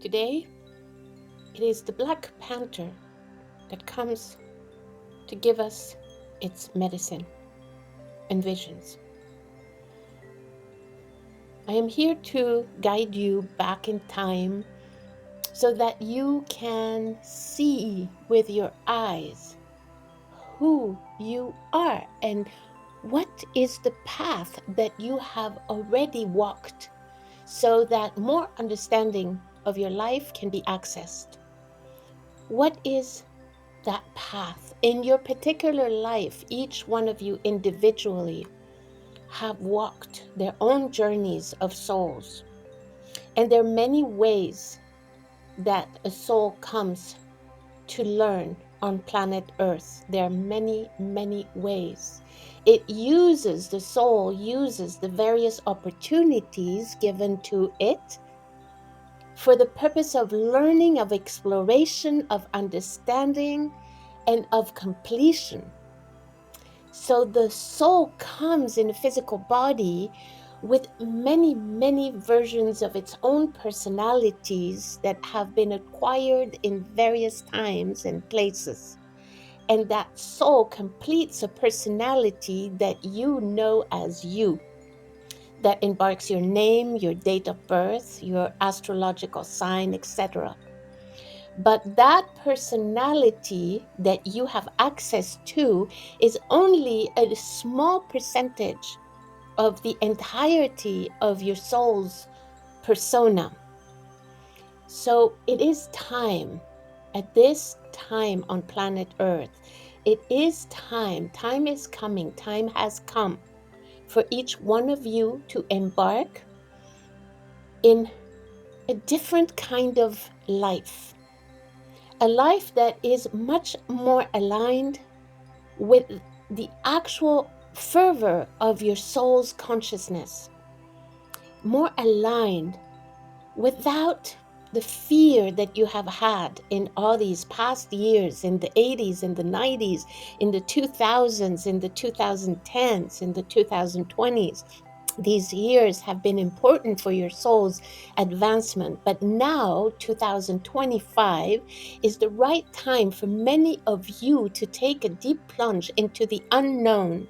Today, it is the Black Panther that comes to give us its medicine and visions. I am here to guide you back in time so that you can see with your eyes who you are and what is the path that you have already walked so that more understanding of your life can be accessed. What is that path in your particular life? Each one of you individually have walked their own journeys of souls. And there are many ways that a soul comes to learn on planet Earth. There are many, many ways. The soul uses the various opportunities given to it for the purpose of learning, of exploration, of understanding, and of completion. So the soul comes in a physical body with many, many versions of its own personalities that have been acquired in various times and places. And that soul completes a personality that you know as you, that embarks your name, your date of birth, your astrological sign, etc. But that personality that you have access to is only a small percentage of the entirety of your soul's persona. So it is time, at this time on planet Earth, it is time is coming, time has come for each one of you to embark in a different kind of life. A life that is much more aligned with the actual fervor of your soul's consciousness, more aligned without the fear that you have had in all these past years, in the 80s, in the 90s, in the 2000s, in the 2010s, in the 2020s. These years have been important for your soul's advancement, but now 2025 is the right time for many of you to take a deep plunge into the unknown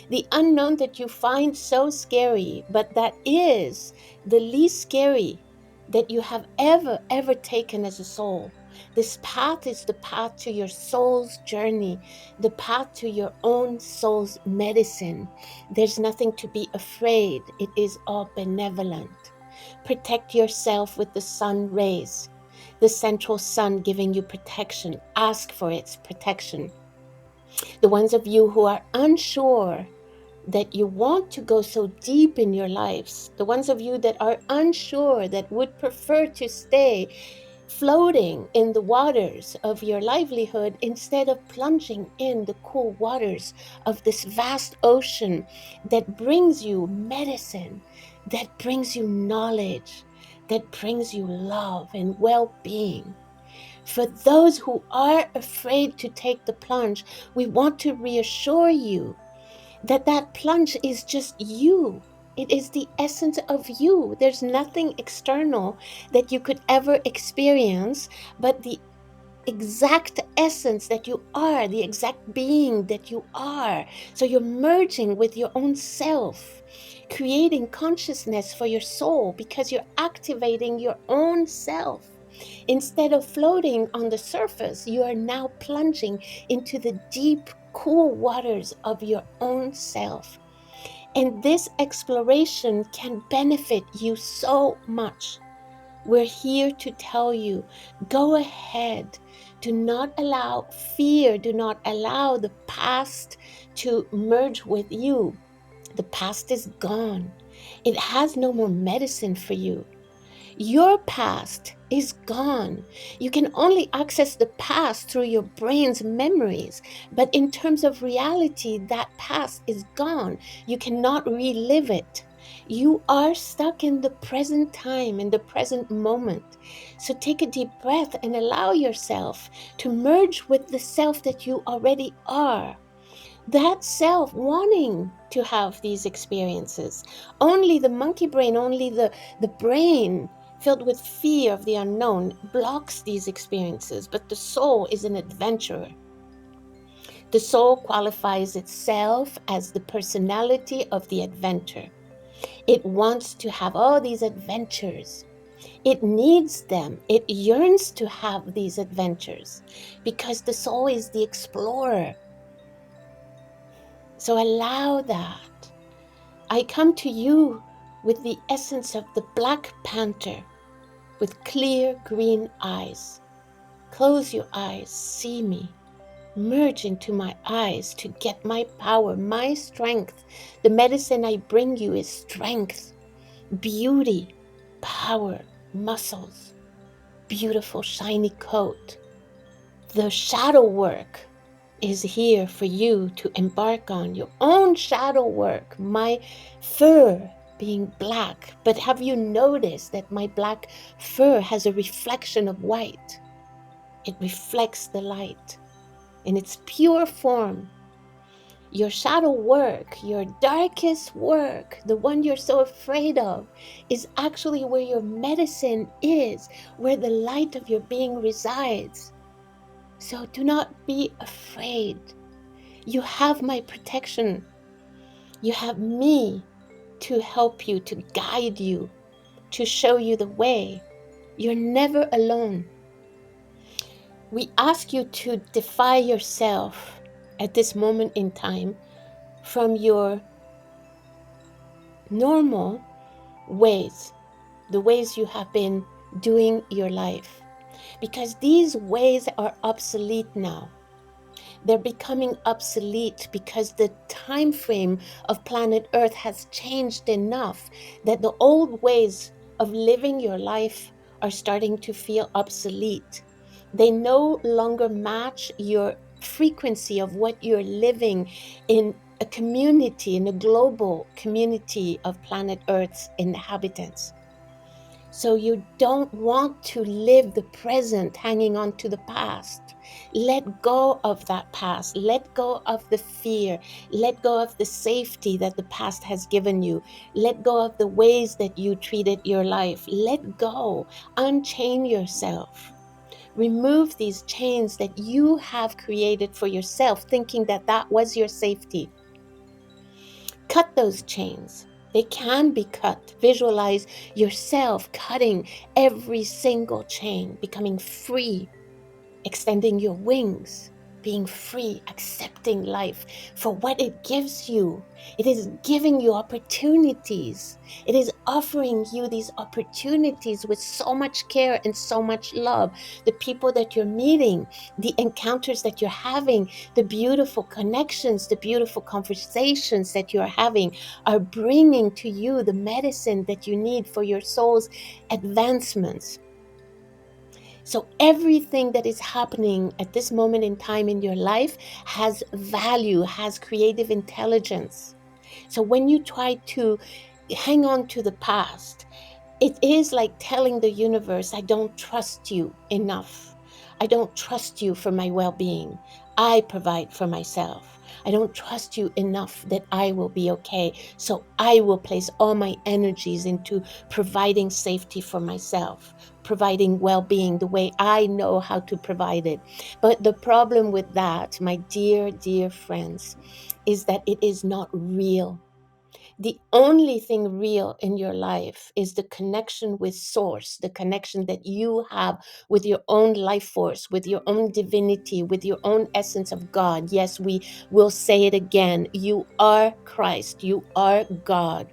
that you find so scary, but that is the least scary that you have ever taken as a soul. This path is the path to your soul's journey, the path to your own soul's medicine. There's nothing to be afraid. It is all benevolent. Protect yourself with the sun rays, the central sun giving you protection. Ask for its protection. The ones of you who are unsure that you want to go so deep in your lives, the ones of you that are unsure, that would prefer to stay floating in the waters of your livelihood instead of plunging in the cool waters of this vast ocean that brings you medicine, that brings you knowledge, that brings you love and well-being. For those who are afraid to take the plunge, we want to reassure you that that plunge is just you. It is the essence of you. There's nothing external that you could ever experience, but the exact essence that you are, the exact being that you are. So you're merging with your own self, creating consciousness for your soul because you're activating your own self. Instead of floating on the surface, you are now plunging into the deep, cool waters of your own self. And this exploration can benefit you so much. We're here to tell you, go ahead. Do not allow fear, do not allow the past to merge with you. The past is gone. It has no more medicine for you. Your past is gone. You can only access the past through your brain's memories. But in terms of reality, that past is gone. You cannot relive it. You are stuck in the present time, in the present moment. So take a deep breath and allow yourself to merge with the self that you already are. That self wanting to have these experiences. Only the monkey brain, only the brain filled with fear of the unknown, blocks these experiences. But the soul is an adventurer. The soul qualifies itself as the personality of the adventure. It wants to have all these adventures. It needs them. It yearns to have these adventures because the soul is the explorer. So allow that. I come to you with the essence of the Black Panther with clear green eyes. Close your eyes, see me. Merge into my eyes to get my power, my strength. The medicine I bring you is strength, beauty, power, muscles, beautiful shiny coat. The shadow work is here for you to embark on, your own shadow work. My fur being black, but have you noticed that my black fur has a reflection of white? It reflects the light in its pure form. Your shadow work, your darkest work, the one you're so afraid of, is actually where your medicine is, where the light of your being resides. So do not be afraid. You have my protection. You have me to help you, to guide you, to show you the way. You're never alone. We ask you to defy yourself at this moment in time from your normal ways, the ways you have been doing your life, because these ways are obsolete now. They're becoming obsolete because the time frame of planet Earth has changed enough that the old ways of living your life are starting to feel obsolete. They no longer match your frequency of what you're living in a community, in a global community of planet Earth's inhabitants. So you don't want to live the present hanging on to the past. Let go of that past. Let go of the fear. Let go of the safety that the past has given you. Let go of the ways that you treated your life. Let go. Unchain yourself. Remove these chains that you have created for yourself, thinking that that was your safety. Cut those chains. They can be cut. Visualize yourself cutting every single chain, becoming free, extending your wings, being free, accepting life for what it gives you. It is giving you opportunities. It is offering you these opportunities with so much care and so much love. The people that you're meeting, the encounters that you're having, the beautiful connections, the beautiful conversations that you're having are bringing to you the medicine that you need for your soul's advancements. So everything that is happening at this moment in time in your life has value, has creative intelligence. So when you try to hang on to the past, it is like telling the universe, I don't trust you enough. I don't trust you for my well-being. I provide for myself. I don't trust you enough that I will be okay. So I will place all my energies into providing safety for myself, providing well-being the way I know how to provide it. But the problem with that, my dear, dear friends, is that it is not real. The only thing real in your life is the connection with source, the connection that you have with your own life force, with your own divinity, with your own essence of God. Yes, we will say it again. You are Christ. You are God.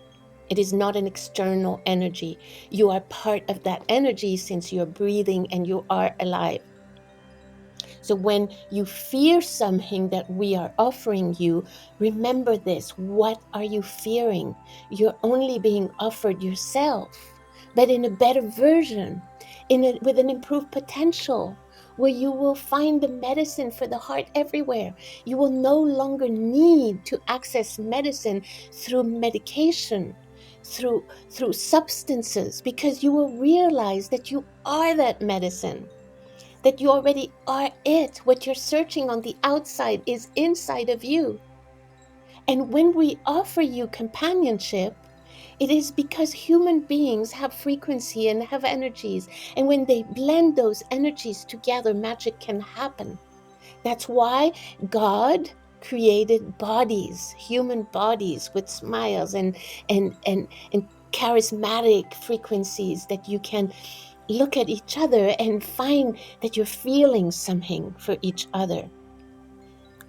It is not an external energy. You are part of that energy since you're breathing and you are alive. So when you fear something that we are offering you, remember this. What are you fearing? You're only being offered yourself, but in a better version, with an improved potential, where you will find the medicine for the heart everywhere. You will no longer need to access medicine through medication, through substances, because you will realize that you are that medicine, that you already are it. What you're searching on the outside is inside of you. And when we offer you companionship, It is because human beings have frequency and have energies. And when they blend those energies together, magic can happen. That's why God created bodies, human bodies with smiles and charismatic frequencies that you can look at each other and find that you're feeling something for each other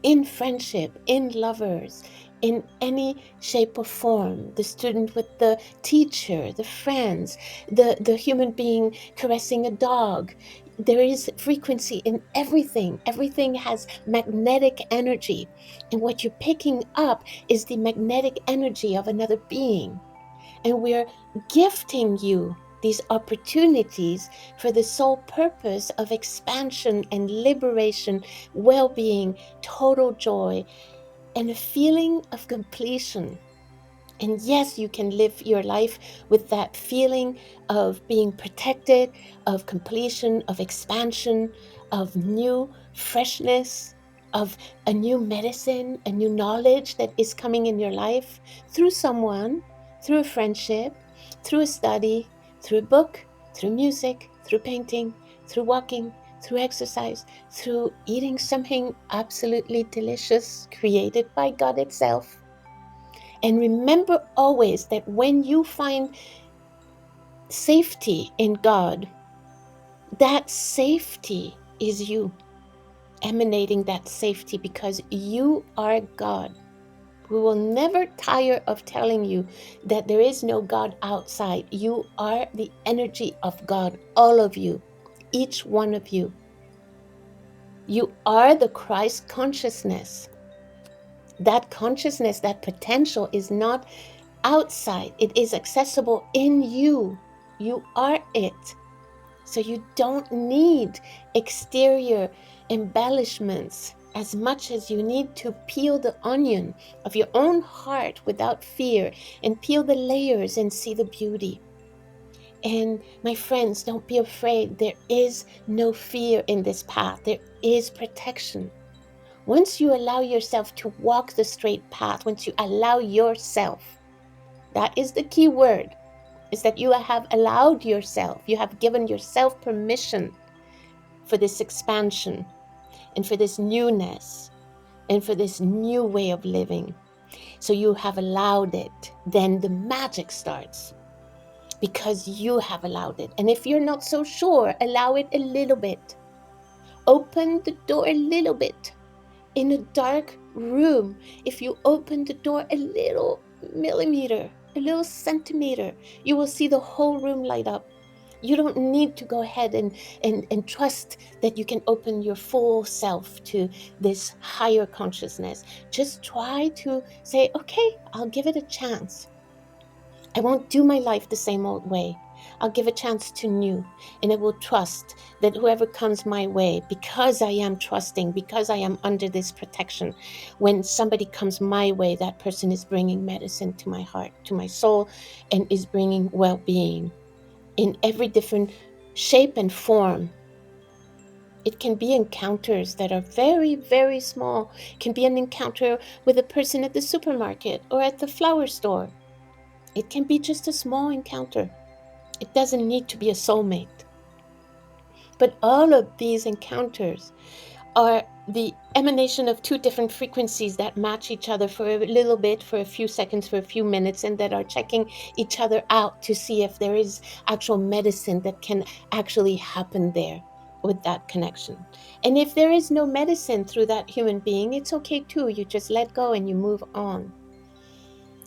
in friendship, in lovers, in any shape or form. The student with the teacher, the friends, the human being caressing a dog. There is frequency in everything. Everything has magnetic energy. And what you're picking up is the magnetic energy of another being. And we're gifting you these opportunities for the sole purpose of expansion and liberation, well being, total joy, and a feeling of completion. And yes, you can live your life with that feeling of being protected, of completion, of expansion, of new freshness, of a new medicine, a new knowledge that is coming in your life through someone, through a friendship, through a study, through a book, through music, through painting, through walking, through exercise, through eating something absolutely delicious created by God itself. And remember always that when you find safety in God, that safety is you emanating that safety because you are God. We will never tire of telling you that there is no God outside. You are the energy of God, all of you, each one of you. You are the Christ consciousness. That consciousness, that potential is not outside. It is accessible in you. You are it. So you don't need exterior embellishments as much as you need to peel the onion of your own heart without fear and peel the layers and see the beauty. And my friends, don't be afraid. There is no fear in this path. There is protection. Once you allow yourself to walk the straight path, once you allow yourself, that is the key word, is that you have allowed yourself, you have given yourself permission for this expansion and for this newness and for this new way of living. So you have allowed it, then the magic starts because you have allowed it. And if you're not so sure, allow it a little bit. Open the door a little bit. In a dark room, if you open the door a little millimeter, a little centimeter, you will see the whole room light up. You don't need to go ahead and trust that you can open your full self to this higher consciousness. Just try to say, okay, I'll give it a chance. I won't do my life the same old way. I'll give a chance to new, and I will trust that whoever comes my way, because I am trusting, because I am under this protection, when somebody comes my way, that person is bringing medicine to my heart, to my soul, and is bringing well-being in every different shape and form. It can be encounters that are very, very small. It can be an encounter with a person at the supermarket or at the flower store. It can be just a small encounter. It doesn't need to be a soulmate. But all of these encounters are the emanation of two different frequencies that match each other for a little bit, for a few seconds, for a few minutes, and that are checking each other out to see if there is actual medicine that can actually happen there with that connection. And if there is no medicine through that human being, it's okay too. You just let go and you move on.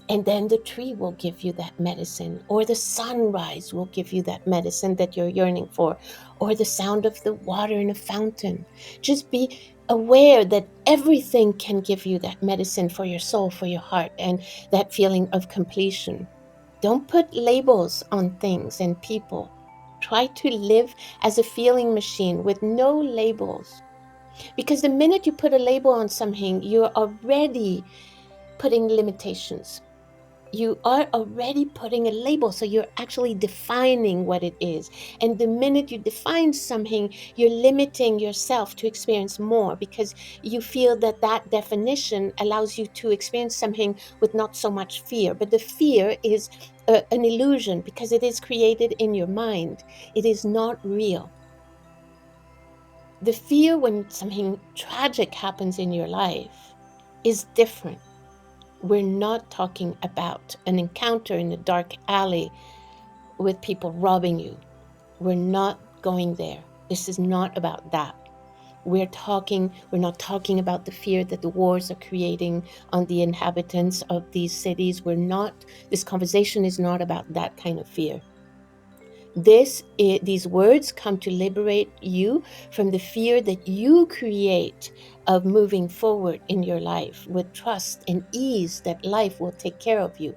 And then the tree will give you that medicine, or the sunrise will give you that medicine that you're yearning for, or the sound of the water in a fountain. Just be aware that everything can give you that medicine for your soul, for your heart, and that feeling of completion. Don't put labels on things and people. Try to live as a feeling machine with no labels. Because the minute you put a label on something, you're already putting limitations. You are already putting a label, so you're actually defining what it is. And the minute you define something, you're limiting yourself to experience more, because you feel that that definition allows you to experience something with not so much fear. But the fear is an illusion, because it is created in your mind. It is not real. The fear when something tragic happens in your life is different. We're not talking about an encounter in a dark alley with people robbing you. We're not going there. This is not about that. We're not talking about the fear that the wars are creating on the inhabitants of these cities. This conversation is not about that kind of fear. These words come to liberate you from the fear that you create of moving forward in your life with trust and ease that life will take care of you.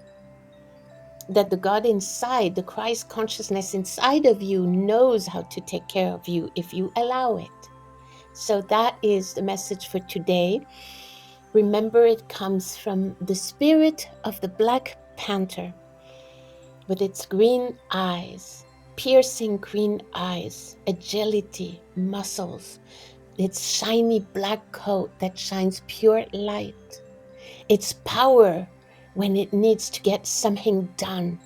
That the God inside, the Christ consciousness inside of you knows how to take care of you if you allow it. So that is the message for today. Remember, it comes from the spirit of the Black Panther with its green eyes. Piercing green eyes, agility, muscles, its shiny black coat that shines pure light, its power when it needs to get something done.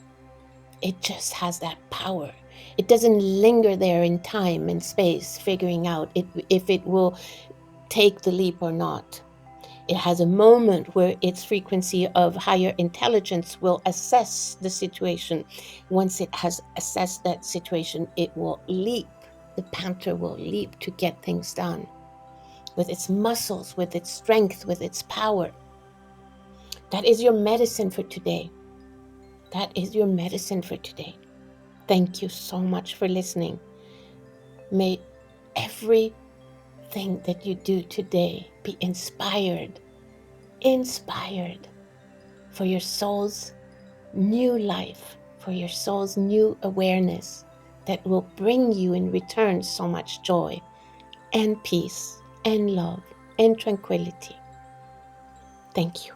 It just has that power. It doesn't linger there in time and space, figuring out if it will take the leap or not. It has a moment where its frequency of higher intelligence will assess the situation. Once it has assessed that situation, it will leap. The panther will leap to get things done with its muscles, with its strength, with its power. That is your medicine for today. That is your medicine for today. Thank you so much for listening. May everything that you do today be inspired for your soul's new life, for your soul's new awareness that will bring you in return so much joy and peace and love and tranquility. Thank you.